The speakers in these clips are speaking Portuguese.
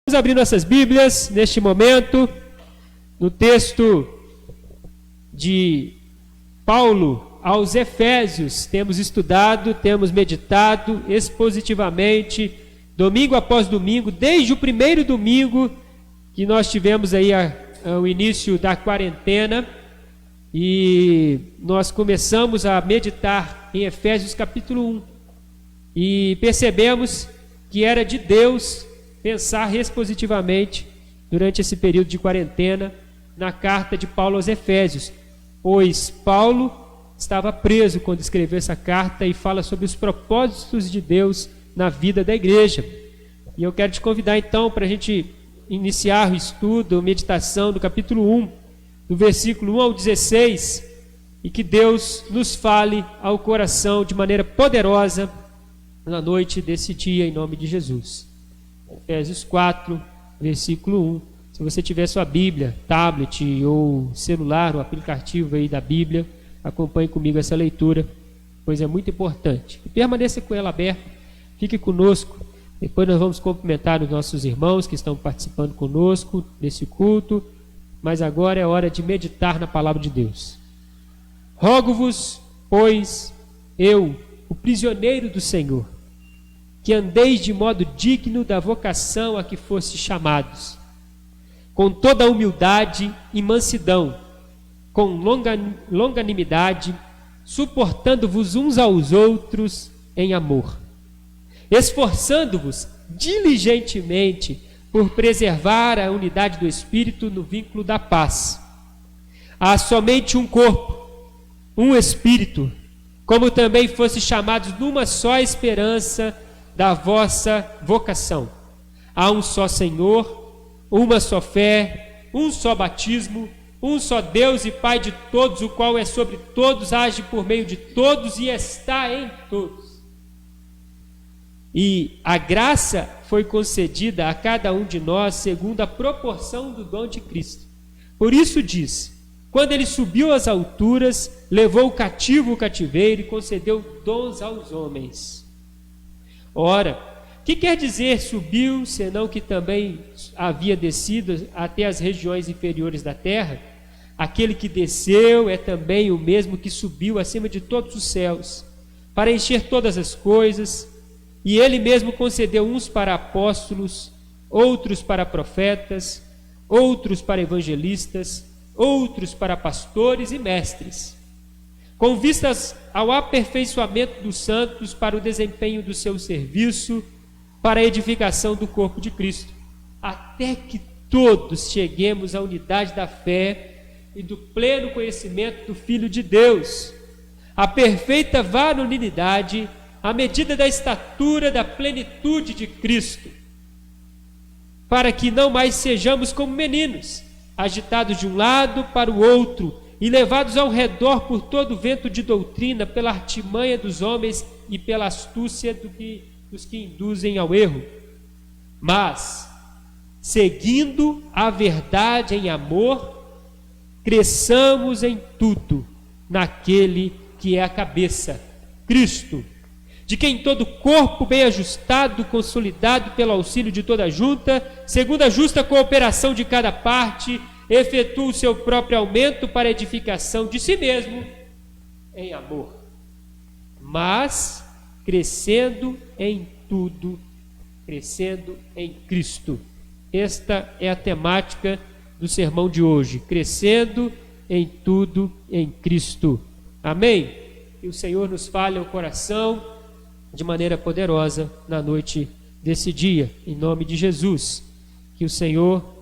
Vamos abrir nossas Bíblias neste momento, no texto de Paulo aos Efésios. Temos estudado, temos meditado expositivamente, domingo após domingo, desde o primeiro domingo que nós tivemos aí o início da quarentena, e nós começamos a meditar em Efésios capítulo 1, e percebemos que era de Deus pensar expositivamente durante esse período de quarentena na carta de Paulo aos Efésios, pois Paulo estava preso quando escreveu essa carta e fala sobre os propósitos de Deus na vida da igreja. E eu quero te convidar então para a gente iniciar o estudo, a meditação do capítulo 1, do versículo 1 ao 16, e que Deus nos fale ao coração de maneira poderosa na noite desse dia, em nome de Jesus. Efésios 4, versículo 1. Se você tiver sua Bíblia, tablet ou celular, o aplicativo aí da Bíblia, acompanhe comigo essa leitura, pois é muito importante. E permaneça com ela aberta, fique conosco. Depois nós vamos cumprimentar os nossos irmãos que estão participando conosco desse culto, mas agora é hora de meditar na palavra de Deus. Rogo-vos, pois, eu, o prisioneiro do Senhor, que andeis de modo digno da vocação a que fostes chamados, com toda a humildade e mansidão, com longanimidade, suportando-vos uns aos outros em amor, esforçando-vos diligentemente por preservar a unidade do Espírito no vínculo da paz. Há somente um corpo, um Espírito, como também fostes chamados numa só esperança da vossa vocação. Há um só Senhor, uma só fé, um só batismo, um só Deus e Pai de todos, o qual é sobre todos, age por meio de todos e está em todos. E a graça foi concedida a cada um de nós segundo a proporção do dom de Cristo. Por isso diz: quando ele subiu às alturas, levou o cativo o cativeiro e concedeu dons aos homens. Ora, que quer dizer subiu, senão que também havia descido até as regiões inferiores da terra? Aquele que desceu é também o mesmo que subiu acima de todos os céus, para encher todas as coisas, e ele mesmo concedeu uns para apóstolos, outros para profetas, outros para evangelistas, outros para pastores e mestres, com vistas ao aperfeiçoamento dos santos para o desempenho do seu serviço, para a edificação do corpo de Cristo, até que todos cheguemos à unidade da fé e do pleno conhecimento do Filho de Deus, à perfeita varonilidade, à medida da estatura da plenitude de Cristo, para que não mais sejamos como meninos, agitados de um lado para o outro, e levados ao redor por todo vento de doutrina, pela artimanha dos homens e pela astúcia dos que induzem ao erro. Mas, seguindo a verdade em amor, cresçamos em tudo naquele que é a cabeça, Cristo, de quem todo o corpo bem ajustado, consolidado pelo auxílio de toda a junta, segundo a justa cooperação de cada parte, efetua o seu próprio aumento para a edificação de si mesmo em amor, mas crescendo em tudo, crescendo em Cristo. Esta é a temática do sermão de hoje: crescendo em tudo em Cristo. Amém? Que o Senhor nos fale ao coração de maneira poderosa na noite desse dia, em nome de Jesus. Que o Senhor,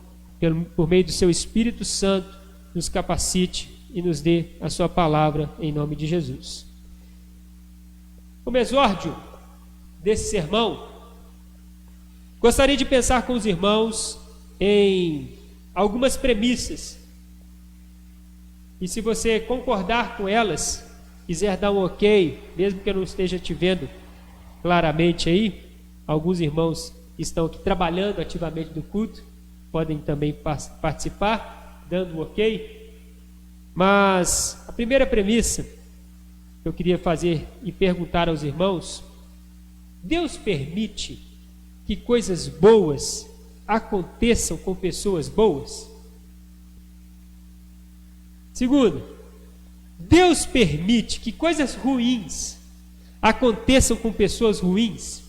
por meio do seu Espírito Santo, nos capacite e nos dê a sua palavra em nome de Jesus. Como exórdio desse sermão, gostaria de pensar com os irmãos em algumas premissas, e se você concordar com elas, quiser dar um ok, mesmo que eu não esteja te vendo claramente aí, alguns irmãos estão aqui trabalhando ativamente do culto, podem também participar, dando um ok. Mas a primeira premissa que eu queria fazer e perguntar aos irmãos: Deus permite que coisas boas aconteçam com pessoas boas? Segundo, Deus permite que coisas ruins aconteçam com pessoas ruins?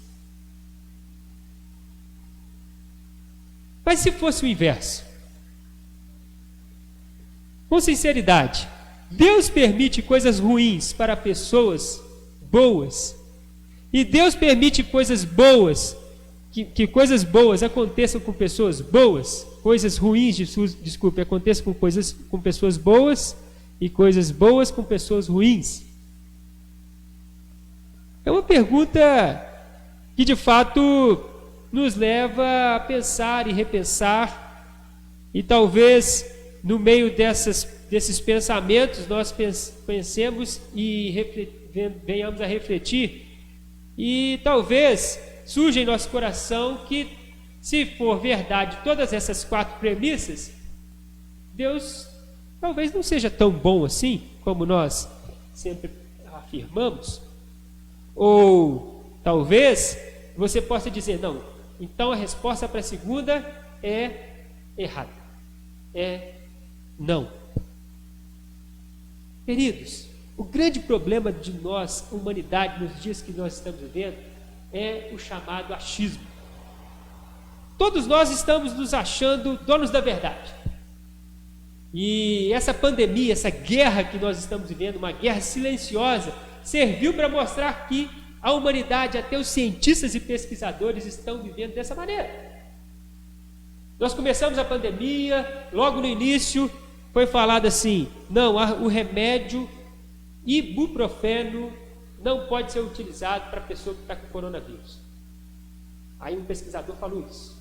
Mas se fosse o inverso? Com sinceridade, Deus permite coisas ruins para pessoas boas, e Deus permite coisas boas, que coisas boas aconteçam com pessoas boas, coisas ruins, desculpe, aconteçam com pessoas boas, e coisas boas com pessoas ruins? É uma pergunta que de fato nos leva a pensar e repensar, e talvez no meio desses pensamentos nós pensemos e venhamos a refletir, e talvez surja em nosso coração que, se for verdade todas essas 4 premissas, Deus talvez não seja tão bom assim como nós sempre afirmamos. Ou talvez você possa dizer: não, então a resposta para a segunda é errada, é não. Queridos, o grande problema de nós, humanidade, nos dias que nós estamos vivendo, é o chamado achismo. Todos nós estamos nos achando donos da verdade. E essa pandemia, essa guerra que nós estamos vivendo, uma guerra silenciosa, serviu para mostrar que a humanidade, até os cientistas e pesquisadores, estão vivendo dessa maneira. Nós começamos a pandemia, logo no início foi falado assim: não, o remédio ibuprofeno não pode ser utilizado para a pessoa que está com coronavírus. Aí um pesquisador falou isso.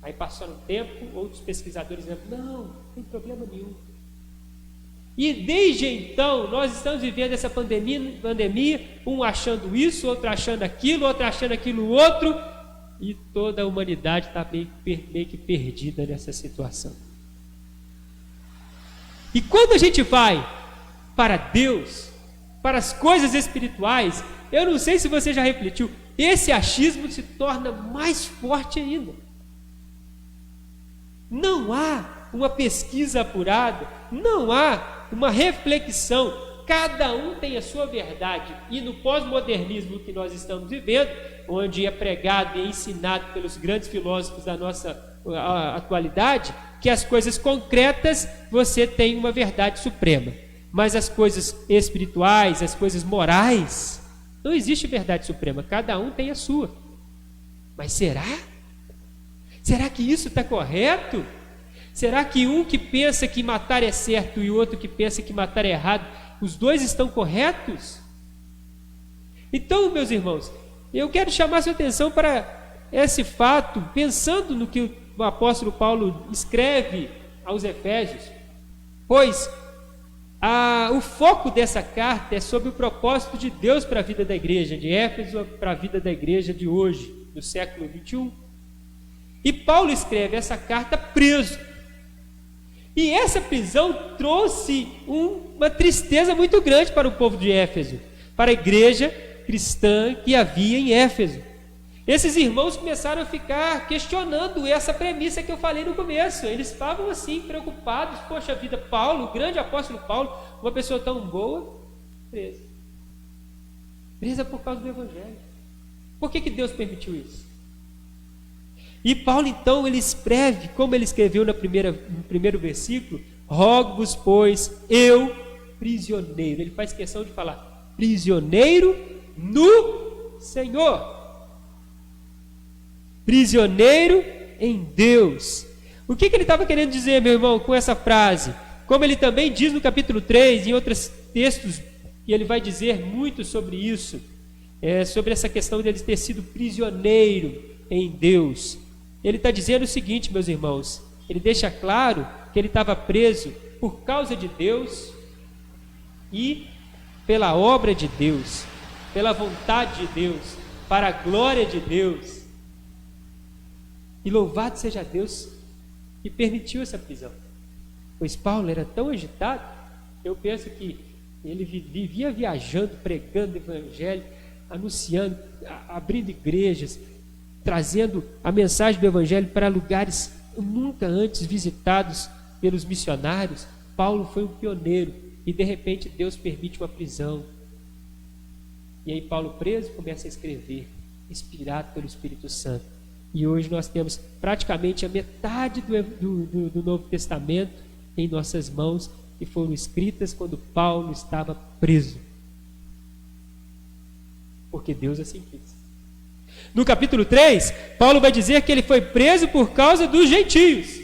Aí passou um tempo, outros pesquisadores disseram: não tem problema nenhum. E desde então nós estamos vivendo essa pandemia, um achando isso, outro achando aquilo, outro achando aquilo outro, e toda a humanidade está meio que perdida nessa situação. E quando a gente vai para Deus, para as coisas espirituais, eu não sei se você já refletiu, esse achismo se torna mais forte ainda. Não há uma pesquisa apurada, não há uma reflexão, cada um tem a sua verdade. E no pós-modernismo que nós estamos vivendo, onde é pregado e ensinado pelos grandes filósofos da nossa atualidade, que as coisas concretas você tem uma verdade suprema, mas as coisas espirituais, as coisas morais, não existe verdade suprema, cada um tem a sua. Mas será? Será que isso está correto? Será que um que pensa que matar é certo e o outro que pensa que matar é errado, os dois estão corretos? Então, meus irmãos, eu quero chamar sua atenção para esse fato, pensando no que o apóstolo Paulo escreve aos Efésios, pois o foco dessa carta é sobre o propósito de Deus para a vida da igreja de Éfeso, para a vida da igreja de hoje, do século 21. E Paulo escreve essa carta preso. E essa prisão trouxe uma tristeza muito grande para o povo de Éfeso, para a igreja cristã que havia em Éfeso. Esses irmãos começaram a ficar questionando essa premissa que eu falei no começo. Eles estavam assim, preocupados: poxa vida, Paulo, o grande apóstolo Paulo, uma pessoa tão boa, presa. Presa por causa do Evangelho. Por que Deus permitiu isso? E Paulo então, ele escreve, como ele escreveu no primeiro versículo: rogo-vos, pois, eu, prisioneiro. Ele faz questão de falar: prisioneiro no Senhor. Prisioneiro em Deus. O que ele estava querendo dizer, meu irmão, com essa frase? Como ele também diz no capítulo 3, em outros textos, e ele vai dizer muito sobre isso, sobre essa questão de ele ter sido prisioneiro em Deus. Ele está dizendo o seguinte, meus irmãos, ele deixa claro que ele estava preso por causa de Deus e pela obra de Deus, pela vontade de Deus, para a glória de Deus. E louvado seja Deus que permitiu essa prisão, pois Paulo era tão agitado, eu penso que ele vivia viajando, pregando o evangelho, anunciando, abrindo igrejas, trazendo a mensagem do Evangelho para lugares nunca antes visitados pelos missionários. Paulo foi um pioneiro e de repente Deus permite uma prisão. E aí Paulo, preso, começa a escrever, inspirado pelo Espírito Santo. E hoje nós temos praticamente a metade do Novo Testamento em nossas mãos, que foram escritas quando Paulo estava preso. Porque Deus assim quis. No capítulo 3, Paulo vai dizer que ele foi preso por causa dos gentios.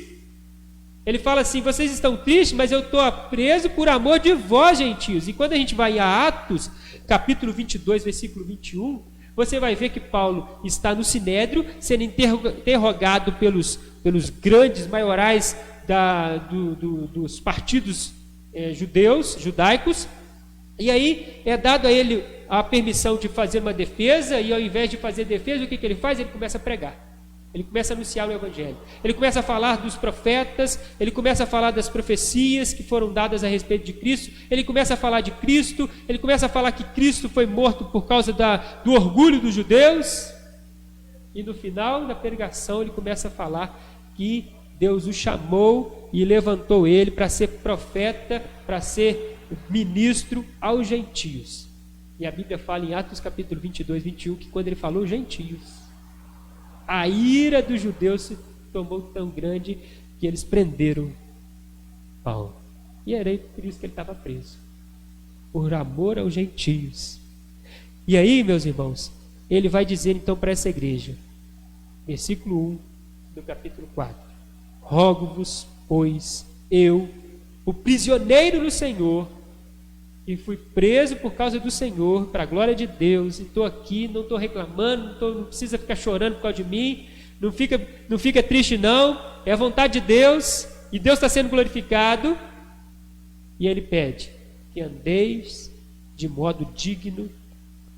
Ele fala assim: vocês estão tristes, mas eu estou preso por amor de vós, gentios. E quando a gente vai a Atos, capítulo 22, versículo 21, você vai ver que Paulo está no Sinédrio, sendo interrogado pelos grandes maiorais dos partidos judaicos, e aí é dado a ele a permissão de fazer uma defesa, e ao invés de fazer defesa, o que ele faz? Ele começa a pregar, ele começa a anunciar o Evangelho, ele começa a falar dos profetas, ele começa a falar das profecias que foram dadas a respeito de Cristo, ele começa a falar de Cristo, ele começa a falar que Cristo foi morto por causa do orgulho dos judeus, e no final da pregação ele começa a falar que Deus o chamou e levantou ele para ser profeta, para ser ministro aos gentios. E a Bíblia fala em Atos capítulo 22, 21, que quando ele falou gentios, a ira dos judeus se tornou tão grande que eles prenderam Paulo. E era por isso que ele estava preso, por amor aos gentios. E aí, meus irmãos, ele vai dizer então para essa igreja, versículo 1 do capítulo 4: rogo-vos, pois, eu, o prisioneiro no Senhor, e fui preso por causa do Senhor, para a glória de Deus, e estou aqui, não estou reclamando, não precisa ficar chorando por causa de mim, não fica triste não, é a vontade de Deus, e Deus está sendo glorificado. E ele pede que andeis de modo digno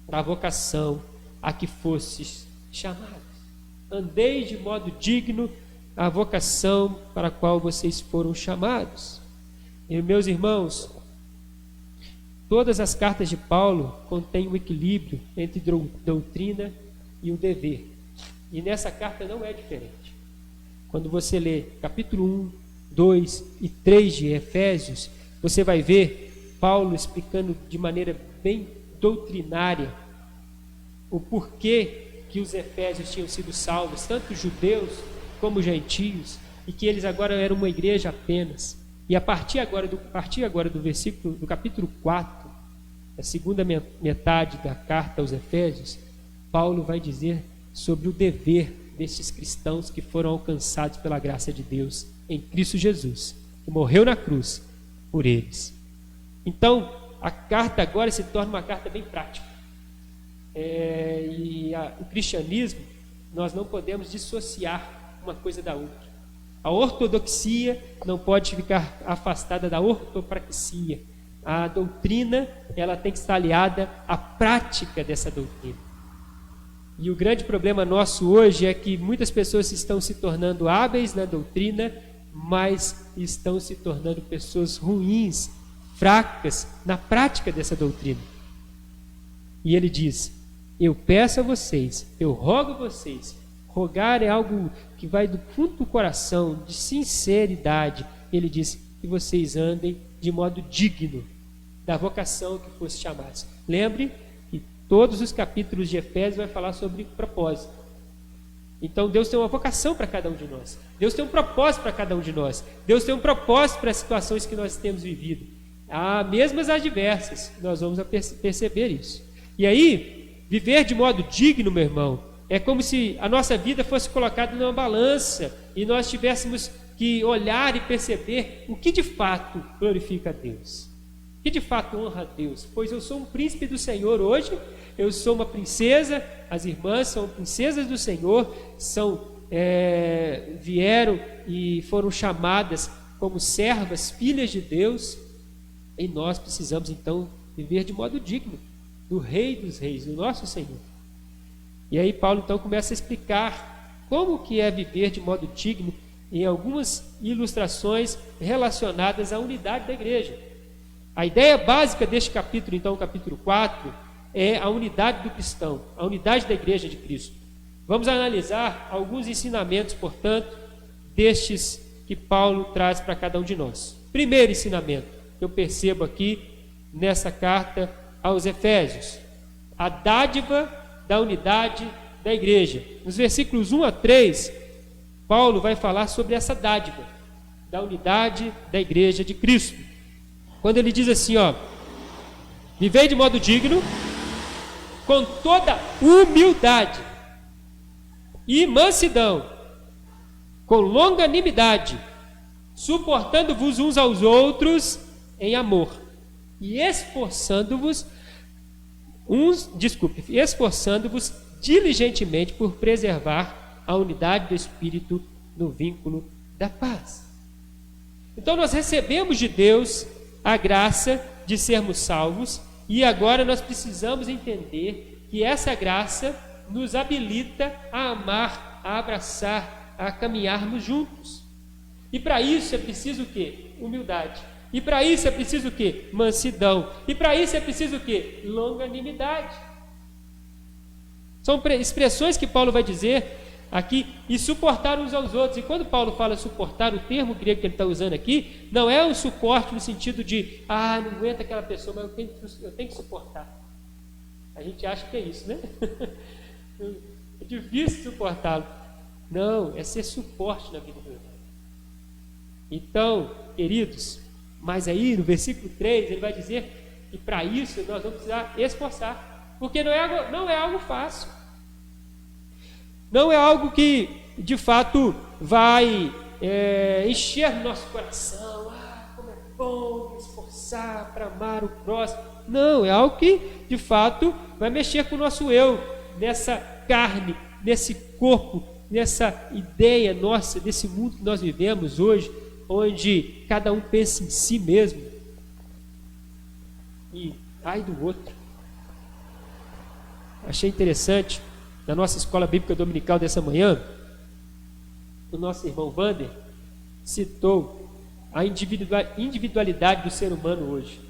para a vocação a que fostes chamados. Andeis de modo digno a vocação para a qual vocês foram chamados. E, meus irmãos, todas as cartas de Paulo contêm um equilíbrio entre doutrina e o dever. E nessa carta não é diferente. Quando você lê capítulo 1, 2 e 3 de Efésios, você vai ver Paulo explicando de maneira bem doutrinária o porquê que os efésios tinham sido salvos, tanto judeus como gentios, e que eles agora eram uma igreja apenas. E a partir agora do versículo do capítulo 4, a segunda metade da carta aos Efésios, Paulo vai dizer sobre o dever destes cristãos que foram alcançados pela graça de Deus em Cristo Jesus, que morreu na cruz por eles. Então, a carta agora se torna uma carta bem prática. O cristianismo, nós não podemos dissociar uma coisa da outra. A ortodoxia não pode ficar afastada da ortopraxia. A doutrina, ela tem que estar aliada à prática dessa doutrina. E o grande problema nosso hoje é que muitas pessoas estão se tornando hábeis na doutrina, mas estão se tornando pessoas ruins, fracas na prática dessa doutrina. E ele diz: eu peço a vocês, eu rogo a vocês. Rogar é algo que vai do fundo do coração, de sinceridade. Ele diz que vocês andem de modo digno da vocação que fosse chamados. Lembre que todos os capítulos de Efésios vai falar sobre propósito. Então Deus tem uma vocação para cada um de nós. Deus tem um propósito para cada um de nós. Deus tem um propósito para as situações que nós temos vivido. Há mesmas adversas, nós vamos perceber isso. E aí, viver de modo digno, meu irmão, é como se a nossa vida fosse colocada numa balança e nós tivéssemos que olhar e perceber o que de fato glorifica a Deus, o que de fato honra a Deus. Pois eu sou um príncipe do Senhor hoje, eu sou uma princesa, as irmãs são princesas do Senhor, vieram e foram chamadas como servas, filhas de Deus, e nós precisamos então viver de modo digno do Rei dos Reis, do nosso Senhor. E aí Paulo então começa a explicar como que é viver de modo digno em algumas ilustrações relacionadas à unidade da igreja. A ideia básica deste capítulo, então, o capítulo 4, é a unidade do cristão, a unidade da igreja de Cristo. Vamos analisar alguns ensinamentos, portanto, destes que Paulo traz para cada um de nós. Primeiro ensinamento que eu percebo aqui nessa carta aos Efésios: a dádiva da unidade da igreja. Nos versículos 1 a 3, Paulo vai falar sobre essa dádiva da unidade da igreja de Cristo. Quando ele diz assim, vivei de modo digno, com toda humildade e mansidão, com longanimidade, suportando-vos uns aos outros em amor, e esforçando-vos diligentemente por preservar a unidade do Espírito no vínculo da paz. Então nós recebemos de Deus a graça de sermos salvos, e agora nós precisamos entender que essa graça nos habilita a amar, a abraçar, a caminharmos juntos. E para isso é preciso o quê? Humildade. E para isso é preciso o quê? Mansidão. E para isso é preciso o quê? Longanimidade. São expressões que Paulo vai dizer aqui, e suportar uns aos outros. E quando Paulo fala suportar, o termo grego que ele está usando aqui não é um suporte no sentido de não aguenta aquela pessoa, mas eu tenho que suportar. A gente acha que é isso, né? É difícil suportá-lo. Não, é ser suporte na vida do irmão. Então, queridos, mas aí no versículo 3 ele vai dizer que para isso nós vamos precisar esforçar, porque não é algo fácil. Não é algo que, de fato, vai encher o nosso coração. Como é bom me esforçar para amar o próximo. Não, é algo que, de fato, vai mexer com o nosso eu, nessa carne, nesse corpo, nessa ideia nossa, desse mundo que nós vivemos hoje, onde cada um pensa em si mesmo e ai do outro. Achei interessante, na nossa escola bíblica dominical dessa manhã, o nosso irmão Wander citou a individualidade do ser humano hoje.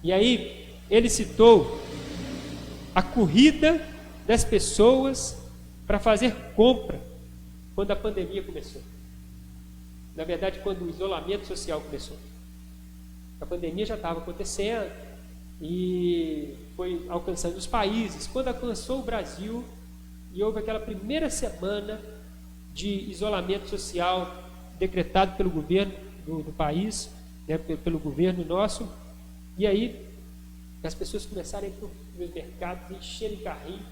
E aí ele citou a corrida das pessoas para fazer compra quando a pandemia começou. Na verdade, quando o isolamento social começou. A pandemia já estava acontecendo e foi alcançando os países. Quando alcançou o Brasil e houve aquela primeira semana de isolamento social decretado pelo governo do país, né, pelo governo nosso, e aí as pessoas começaram a ir para os mercados, encherem carrinho,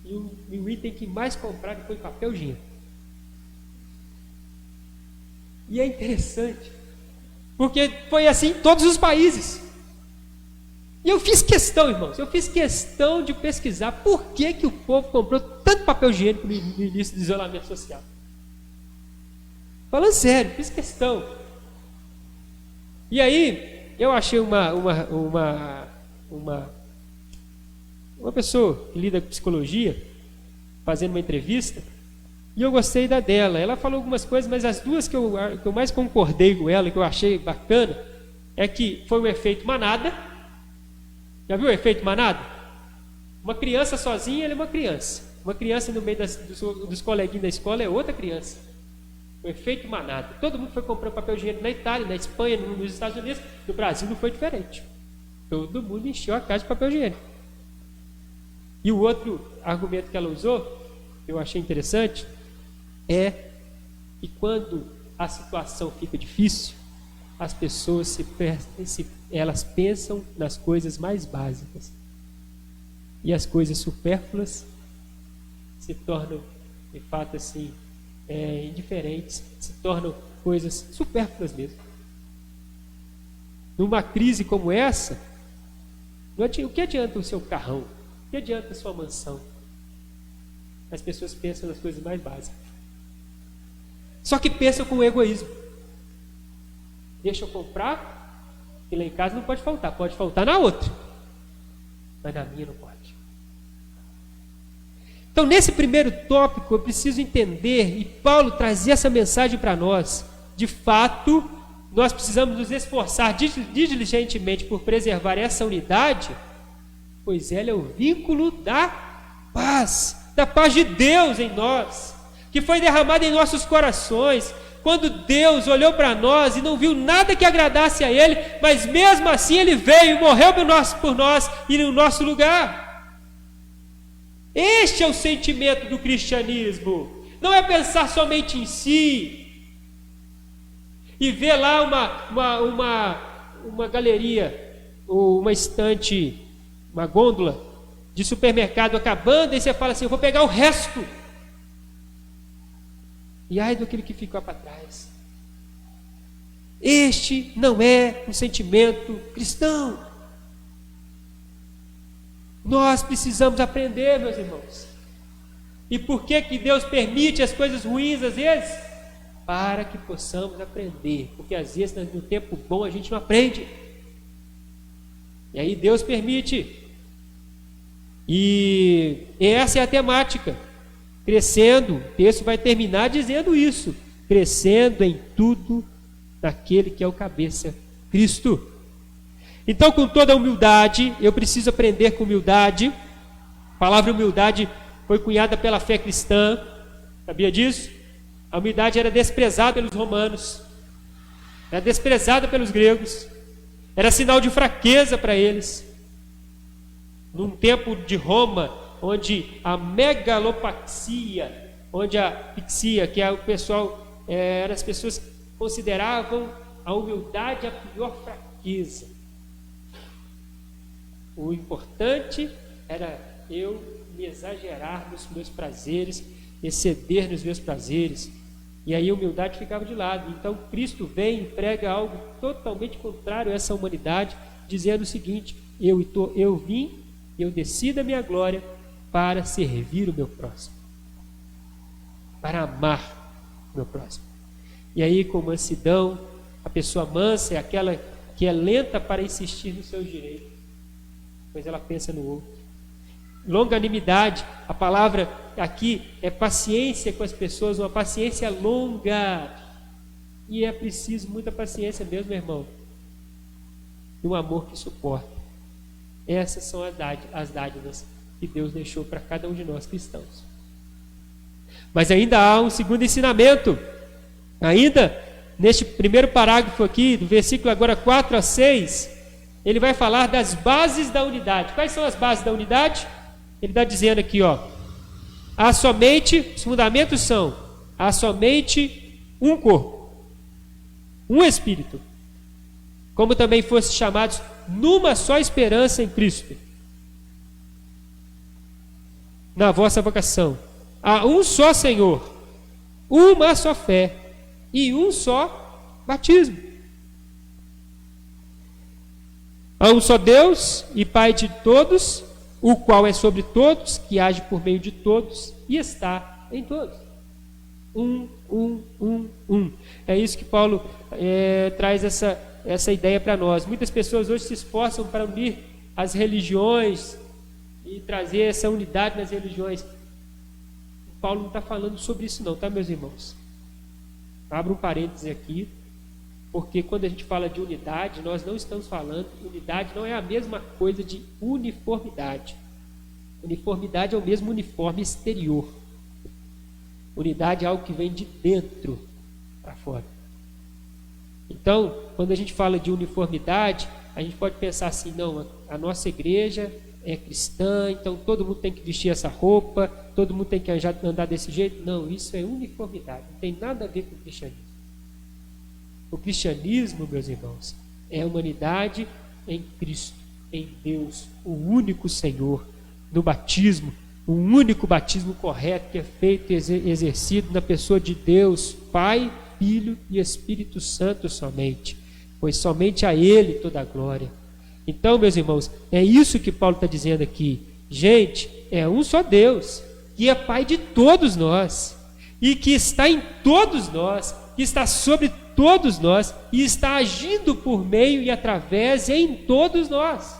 e o item que mais compraram foi papel higiênico. E é interessante, porque foi assim em todos os países. E eu fiz questão, irmãos, de pesquisar por que o povo comprou tanto papel higiênico no início do isolamento social. Falando sério, fiz questão. E aí, eu achei uma pessoa que lida com psicologia, fazendo uma entrevista, e eu gostei da dela. Ela falou algumas coisas, mas as duas que eu mais concordei com ela, que eu achei bacana, é que foi o efeito manada. Já viu o efeito manada? Uma criança sozinha, ela é uma criança. Uma criança no meio dos coleguinhas da escola é outra criança. O efeito manada. Todo mundo foi comprando papel higiênico na Itália, na Espanha, nos Estados Unidos. No Brasil não foi diferente. Todo mundo encheu a casa de papel higiênico. E o outro argumento que ela usou, eu achei interessante, é que quando a situação fica difícil, as pessoas elas pensam nas coisas mais básicas. E as coisas supérfluas se tornam, de fato, assim, indiferentes, se tornam coisas supérfluas mesmo. Numa crise como essa, o que adianta o seu carrão? O que adianta a sua mansão? As pessoas pensam nas coisas mais básicas. Só que pensam com egoísmo. Deixa eu comprar, e lá em casa não pode faltar na outra. Mas na minha não pode. Então, nesse primeiro tópico, eu preciso entender, e Paulo trazia essa mensagem para nós. De fato, nós precisamos nos esforçar diligentemente por preservar essa unidade, pois ela é o vínculo da paz. da paz de Deus em nós, que foi derramada em nossos corações, quando Deus olhou para nós e não viu nada que agradasse a Ele, mas mesmo assim Ele veio e morreu por nós e no nosso lugar. Este é o sentimento do cristianismo. Não é pensar somente em si e ver lá uma galeria, ou uma estante, uma gôndola de supermercado acabando, e você fala assim: eu vou pegar o resto. E ai daquele que ficou para trás. Este não é um sentimento cristão. Nós precisamos aprender, meus irmãos. E por que Deus permite as coisas ruins às vezes? Para que possamos aprender. Porque às vezes no tempo bom a gente não aprende. E aí Deus permite. E essa é a temática. Crescendo, o texto vai terminar dizendo isso: crescendo em tudo naquele que é o cabeça, Cristo. Então, com toda a humildade, eu preciso aprender com humildade. A palavra humildade foi cunhada pela fé cristã, sabia disso? A humildade era desprezada pelos romanos, era desprezada pelos gregos, era sinal de fraqueza para eles. Num tempo de Roma, onde a megalopaxia, onde a pixia, que é o pessoal, as pessoas consideravam a humildade a pior fraqueza. O importante era eu me exagerar nos meus prazeres, exceder nos meus prazeres, e aí a humildade ficava de lado. Então Cristo vem e prega algo totalmente contrário a essa humanidade, dizendo o seguinte: eu vim, eu desci da minha glória para servir o meu próximo, para amar o meu próximo. E aí, com mansidão, a pessoa mansa é aquela que é lenta para insistir nos seus direitos, pois ela pensa no outro. Longanimidade, a palavra aqui é paciência com as pessoas, uma paciência longa. E é preciso muita paciência mesmo, meu irmão, e um amor que suporta. Essas são as dádivas que Deus deixou para cada um de nós cristãos. Mas ainda há um segundo ensinamento. Ainda neste primeiro parágrafo aqui, do versículo agora 4 a 6, ele vai falar das bases da unidade. Quais são as bases da unidade? Ele está dizendo aqui, há somente, os fundamentos são: há somente um corpo, um Espírito, como também fossem chamados numa só esperança em Cristo. Na vossa vocação, há um só Senhor, uma só fé e um só batismo. Há um só Deus e Pai de todos, o qual é sobre todos, que age por meio de todos e está em todos. Um. É isso que Paulo traz essa ideia para nós. Muitas pessoas hoje se esforçam para unir as religiões e trazer essa unidade nas religiões. Paulo não está falando sobre isso não, tá, meus irmãos? Abra um parêntese aqui, porque quando a gente fala de unidade, nós não estamos falando, unidade não é a mesma coisa de uniformidade. Uniformidade é o mesmo uniforme exterior. Unidade é algo que vem de dentro para fora. Então, quando a gente fala de uniformidade, a gente pode pensar assim: não, a nossa igreja é cristã, então todo mundo tem que vestir essa roupa, todo mundo tem que andar desse jeito. Não, isso é uniformidade, não tem nada a ver com o cristianismo. O cristianismo, meus irmãos, é a humanidade em Cristo, em Deus, o único Senhor. No batismo, o único batismo correto que é feito e exercido na pessoa de Deus, Pai, Filho e Espírito Santo somente, pois somente a Ele toda a glória. Então, meus irmãos, é isso que Paulo está dizendo aqui. Gente, é um só Deus, que é Pai de todos nós, e que está em todos nós, que está sobre todos nós, e está agindo por meio e através em todos nós.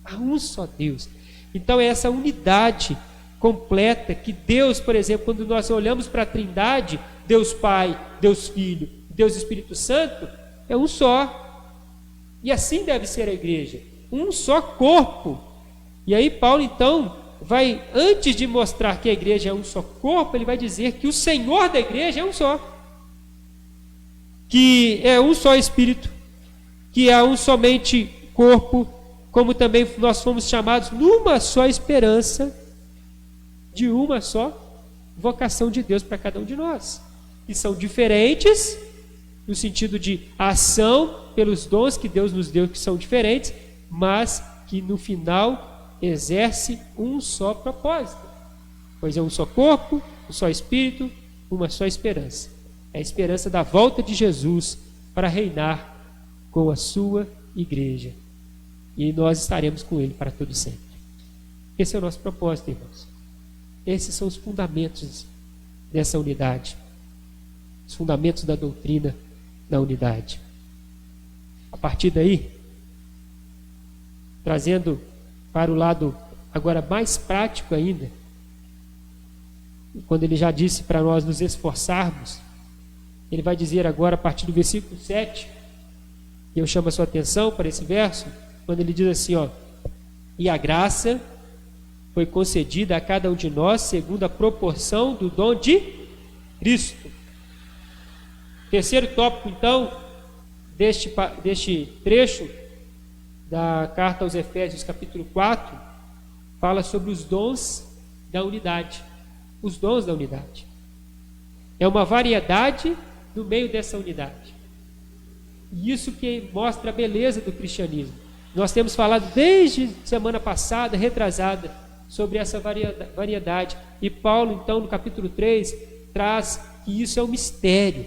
Há um só Deus. Então é essa unidade completa que Deus, por exemplo, quando nós olhamos para a Trindade, Deus Pai, Deus Filho, Deus Espírito Santo, é um só. E assim deve ser a igreja, um só corpo. E aí Paulo então vai, antes de mostrar que a igreja é um só corpo, ele vai dizer que o Senhor da igreja é um só, que é um só Espírito, que há um somente corpo, como também nós fomos chamados numa só esperança, de uma só vocação de Deus para cada um de nós, que são diferentes, no sentido de ação pelos dons que Deus nos deu, que são diferentes, mas que no final exerce um só propósito, pois é um só corpo, um só Espírito, uma só esperança. É a esperança da volta de Jesus para reinar com a sua igreja, e nós estaremos com ele para todo sempre. Esse é o nosso propósito, irmãos. Esses são os fundamentos dessa unidade, os fundamentos da doutrina da unidade. A partir daí, trazendo para o lado agora mais prático ainda, quando ele já disse para nós nos esforçarmos, ele vai dizer agora a partir do versículo 7, e eu chamo a sua atenção para esse verso, quando ele diz assim, ó: e a graça foi concedida a cada um de nós segundo a proporção do dom de Cristo. Terceiro tópico, então, deste trecho da carta aos Efésios, capítulo 4, fala sobre os dons da unidade. Os dons da unidade. É uma variedade no meio dessa unidade. E isso que mostra a beleza do cristianismo. Nós temos falado desde semana passada, retrasada, sobre essa variedade. E Paulo, então, no capítulo 3, traz que isso é um mistério.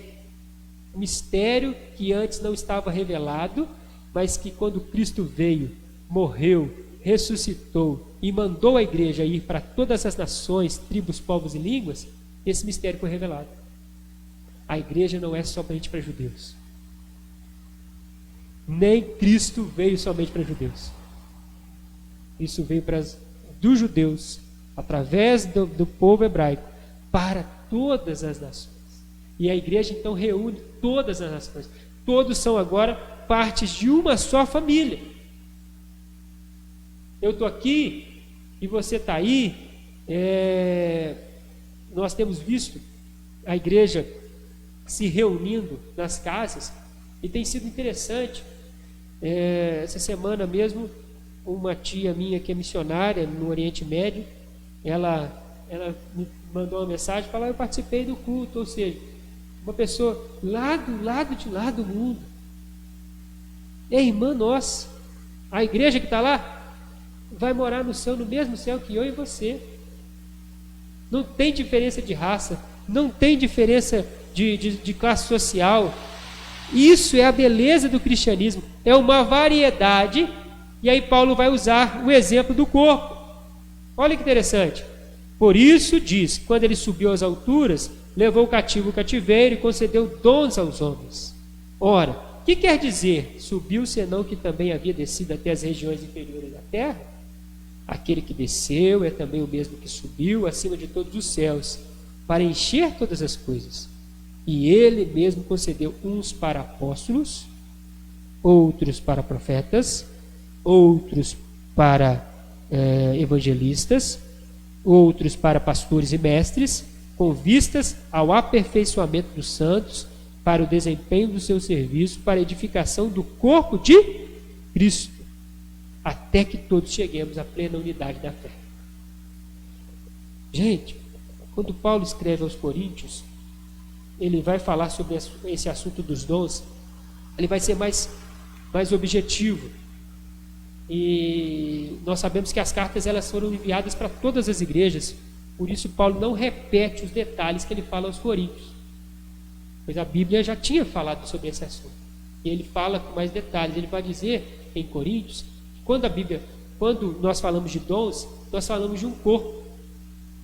Um mistério que antes não estava revelado, mas que quando Cristo veio, morreu, ressuscitou e mandou a igreja ir para todas as nações, tribos, povos e línguas, esse mistério foi revelado. A igreja não é somente para judeus. Nem Cristo veio somente para judeus. Isso veio dos judeus, através do povo hebraico, para todas as nações. E a igreja então reúne todas as nações. Todos são agora partes de uma só família. Eu estou aqui e você está aí. Nós temos visto a igreja se reunindo nas casas e tem sido interessante. Essa semana mesmo, uma tia minha que é missionária no Oriente Médio, ela me mandou uma mensagem, falou: eu participei do culto, ou seja, uma pessoa lá do lado de lá do mundo, é irmã nossa. A igreja que está lá vai morar no céu, no mesmo céu que eu e você. Não tem diferença de raça, não tem diferença de classe social. Isso é a beleza do cristianismo, é uma variedade. E aí Paulo vai usar o exemplo do corpo. Olha que interessante. Por isso diz, quando ele subiu às alturas, levou o cativo o cativeiro e concedeu dons aos homens. Ora, o que quer dizer subiu, senão que também havia descido até as regiões inferiores da terra? Aquele que desceu é também o mesmo que subiu acima de todos os céus, para encher todas as coisas. E ele mesmo concedeu uns para apóstolos, outros para profetas, outros para evangelistas, outros para pastores e mestres, com vistas ao aperfeiçoamento dos santos, para o desempenho do seu serviço, para a edificação do corpo de Cristo, até que todos cheguemos à plena unidade da fé. Gente, quando Paulo escreve aos Coríntios, ele vai falar sobre esse assunto dos dons, ele vai ser mais objetivo. E nós sabemos que as cartas elas foram enviadas para todas as igrejas, por isso Paulo não repete os detalhes que ele fala aos Coríntios, pois a Bíblia já tinha falado sobre esse assunto, e ele fala com mais detalhes. Ele vai dizer em Coríntios, quando nós falamos de dons, nós falamos de um corpo,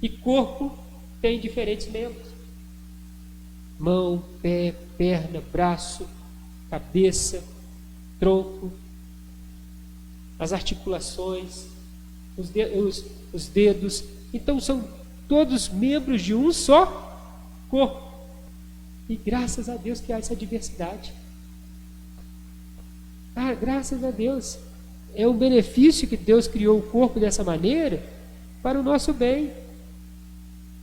e corpo tem diferentes membros: mão, pé, perna, braço, cabeça, tronco, as articulações, os dedos. Então são todos membros de um só corpo. E graças a Deus que há essa diversidade. Graças a Deus. É um benefício que Deus criou o corpo dessa maneira, para o nosso bem,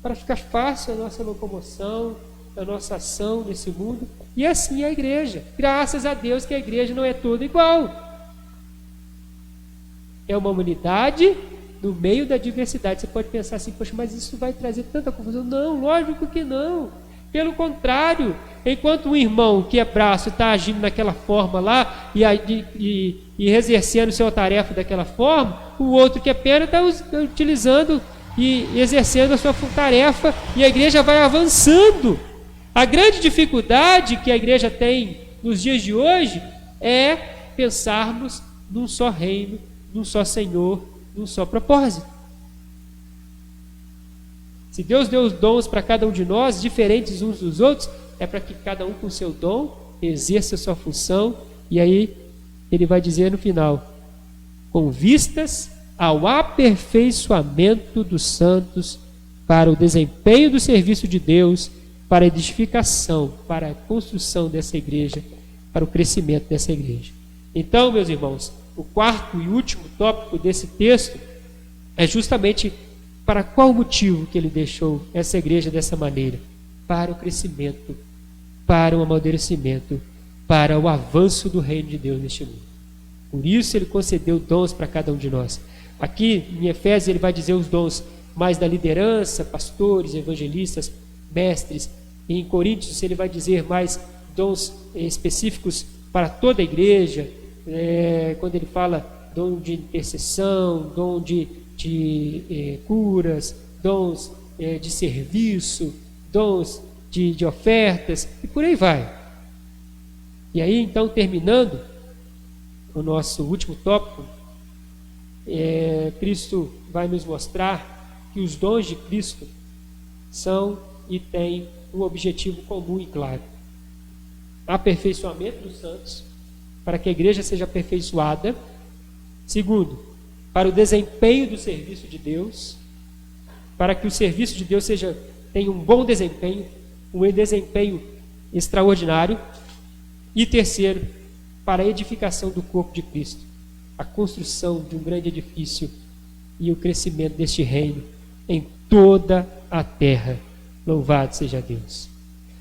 para ficar fácil a nossa locomoção, a nossa ação nesse mundo. E assim é a igreja. Graças a Deus que a igreja não é toda igual. É uma unidade no meio da diversidade. Você pode pensar assim, poxa, mas isso vai trazer tanta confusão. Não, lógico que não. Pelo contrário, enquanto um irmão que é braço está agindo naquela forma lá e exercendo sua tarefa daquela forma, o outro que é perna está utilizando e exercendo a sua tarefa, e a igreja vai avançando. A grande dificuldade que a igreja tem nos dias de hoje é pensarmos num só reino, num só Senhor, num só propósito. Se Deus deu os dons para cada um de nós, diferentes uns dos outros, é para que cada um com seu dom exerça a sua função. E aí ele vai dizer no final: com vistas ao aperfeiçoamento dos santos, para o desempenho do serviço de Deus, para a edificação, para a construção dessa igreja, para o crescimento dessa igreja. Então, meus irmãos, o quarto e último tópico desse texto é justamente para qual motivo que ele deixou essa igreja dessa maneira? Para o crescimento, para o amadurecimento, para o avanço do reino de Deus neste mundo. Por isso ele concedeu dons para cada um de nós. Aqui em Efésios ele vai dizer os dons mais da liderança, pastores, evangelistas, mestres. E em Coríntios ele vai dizer mais dons específicos para toda a igreja, quando ele fala dom de intercessão, dom de curas, dons de serviço, dons de ofertas, e por aí vai. E aí então, terminando o nosso último tópico, Cristo vai nos mostrar que os dons de Cristo são e têm um objetivo comum e claro: aperfeiçoamento dos santos, para que a igreja seja aperfeiçoada. Segundo, para o desempenho do serviço de Deus, para que o serviço de Deus tenha um bom desempenho, um desempenho extraordinário. E terceiro, para a edificação do corpo de Cristo, a construção de um grande edifício e o crescimento deste reino em toda a terra. Louvado seja Deus.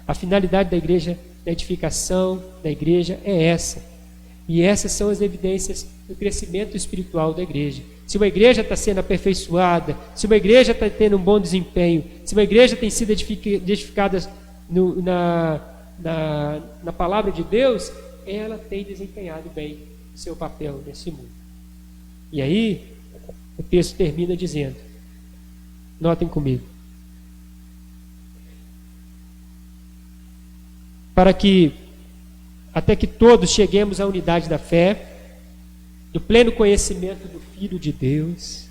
A finalidade da igreja, da edificação da igreja é essa. E essas são as evidências do crescimento espiritual da igreja. Se uma igreja está sendo aperfeiçoada, se uma igreja está tendo um bom desempenho, se uma igreja tem sido edificada na palavra de Deus, ela tem desempenhado bem o seu papel nesse mundo. E aí, o texto termina dizendo, notem comigo: para que até que todos cheguemos à unidade da fé, do pleno conhecimento do Filho de Deus,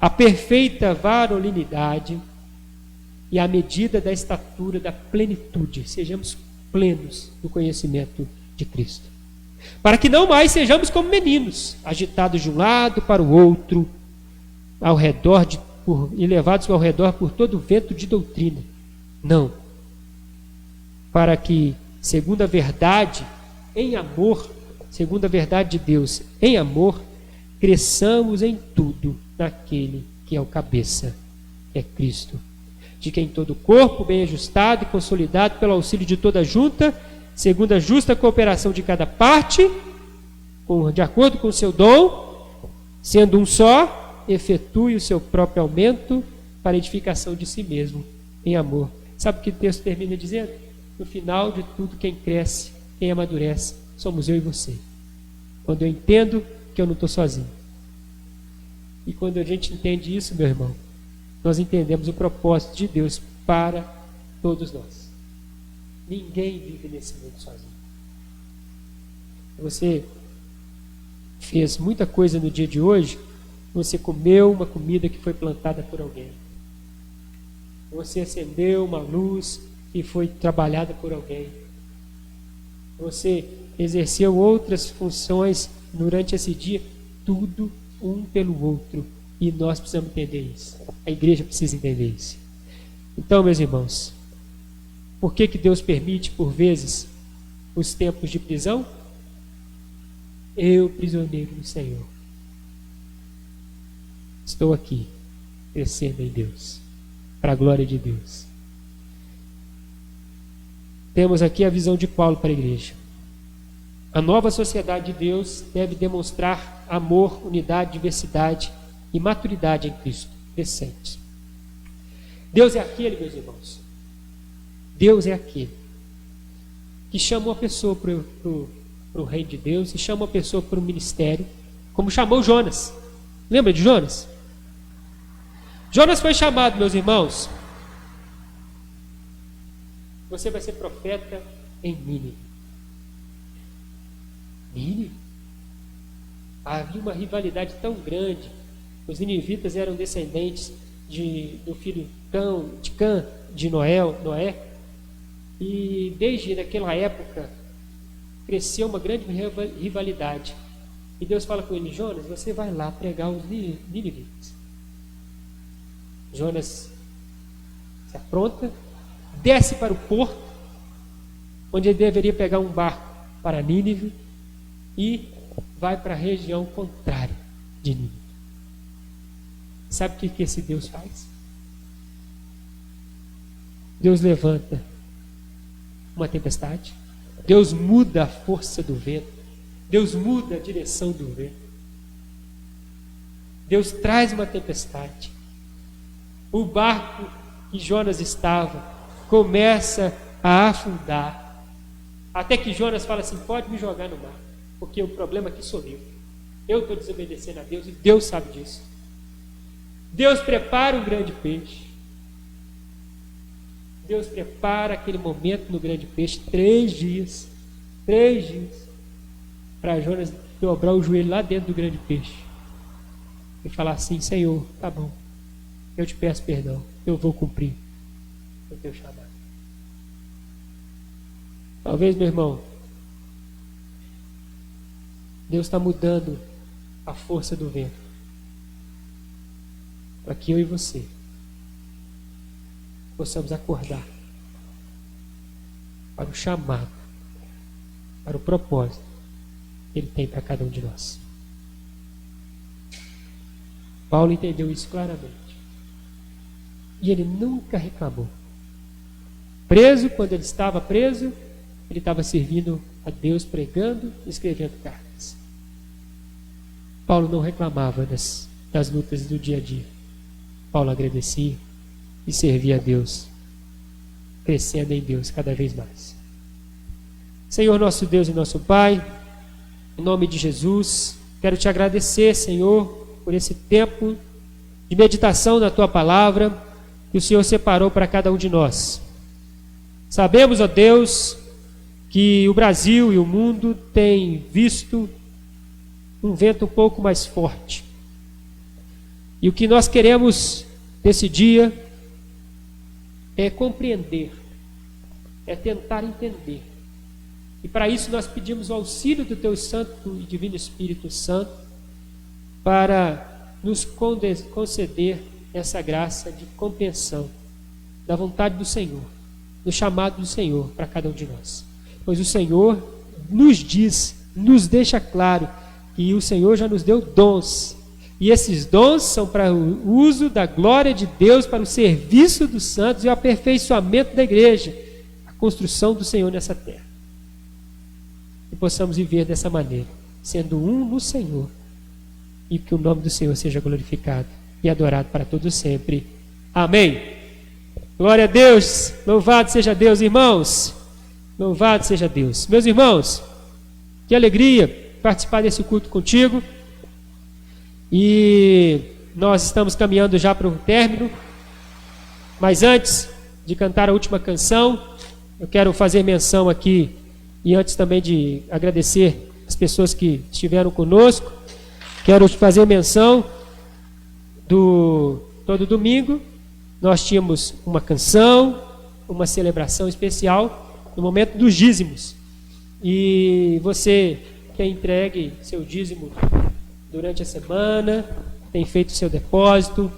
à perfeita varonilidade e à medida da estatura da plenitude, sejamos plenos do conhecimento de Cristo. Para que não mais sejamos como meninos, agitados de um lado para o outro, e levados ao redor por todo o vento de doutrina. Não. Para que, segundo a verdade, em amor, segundo a verdade de Deus, em amor, cresçamos em tudo naquele que é o cabeça, é Cristo, de quem todo o corpo, bem ajustado e consolidado pelo auxílio de toda a junta, segundo a justa cooperação de cada parte, de acordo com o seu dom, sendo um só, efetue o seu próprio aumento para a edificação de si mesmo, em amor. Sabe o que o texto termina dizendo? No final de tudo, quem cresce, quem amadurece, somos eu e você. Quando eu entendo que eu não estou sozinho. E quando a gente entende isso, meu irmão, nós entendemos o propósito de Deus para todos nós. Ninguém vive nesse mundo sozinho. Você fez muita coisa no dia de hoje, você comeu uma comida que foi plantada por alguém. Você acendeu uma luz que foi trabalhada por alguém. Você exerceu outras funções durante esse dia, tudo um pelo outro. E nós precisamos entender isso. A igreja precisa entender isso. Então, meus irmãos, por que Deus permite, por vezes, os tempos de prisão? Eu, prisioneiro do Senhor, estou aqui crescendo em Deus, para a glória de Deus. Temos aqui a visão de Paulo para a igreja. A nova sociedade de Deus deve demonstrar amor, unidade, diversidade e maturidade em Cristo, decentes. Deus é aquele, meus irmãos, Deus é aquele que chama uma pessoa para o reino de Deus e chama uma pessoa para o ministério, como chamou Jonas. Lembra de Jonas? Jonas foi chamado, meus irmãos. Você vai ser profeta em Nínive. Nínive? Havia uma rivalidade tão grande. Os ninivitas eram descendentes do filho de Cã, de Noé. E desde aquela época cresceu uma grande rivalidade. E Deus fala com ele: Jonas, você vai lá pregar os ninivitas. Jonas se apronta, desce para o porto, onde ele deveria pegar um barco para Nínive, e vai para a região contrária de Nínive. Sabe o que esse Deus faz? Deus levanta uma tempestade, Deus muda a força do vento, Deus muda a direção do vento, Deus traz uma tempestade. O barco que Jonas estava começa a afundar, até que Jonas fala assim: pode me jogar no mar, porque o problema aqui sou eu estou desobedecendo a Deus, e Deus sabe disso. Deus prepara um grande peixe. Deus prepara aquele momento no grande peixe, 3 dias, para Jonas dobrar o joelho lá dentro do grande peixe e falar assim: Senhor, tá bom, eu te peço perdão, eu vou cumprir o teu chamado. Talvez, meu irmão, Deus está mudando a força do vento para que eu e você possamos acordar para o chamado, para o propósito que Ele tem para cada um de nós. Paulo entendeu isso claramente. E ele nunca reclamou. Preso, quando ele estava preso, ele estava servindo a Deus, pregando e escrevendo cartas. Paulo não reclamava das lutas do dia a dia. Paulo agradecia e servia a Deus, crescendo em Deus cada vez mais. Senhor, nosso Deus e nosso Pai, em nome de Jesus, quero te agradecer, Senhor, por esse tempo de meditação na tua palavra que o Senhor separou para cada um de nós. Sabemos, ó Deus, que o Brasil e o mundo têm visto um vento um pouco mais forte. E o que nós queremos nesse dia é compreender, é tentar entender. E para isso nós pedimos o auxílio do Teu Santo e Divino Espírito Santo para nos conceder essa graça de compreensão da vontade do Senhor, do chamado do Senhor para cada um de nós. Pois o Senhor nos diz, nos deixa claro que o Senhor já nos deu dons. E esses dons são para o uso da glória de Deus, para o serviço dos santos e o aperfeiçoamento da igreja, a construção do Senhor nessa terra. E possamos viver dessa maneira, sendo um no Senhor, e que o nome do Senhor seja glorificado e adorado para todos sempre. Amém. Glória a Deus, louvado seja Deus, irmãos. Louvado seja Deus. Meus irmãos, que alegria participar desse culto contigo. E nós estamos caminhando já para o término, mas antes de cantar a última canção, eu quero fazer menção aqui, e antes também de agradecer as pessoas que estiveram conosco, quero fazer menção todo domingo nós tínhamos uma canção, uma celebração especial no momento dos dízimos, e você que entregue seu dízimo durante a semana, tem feito seu depósito,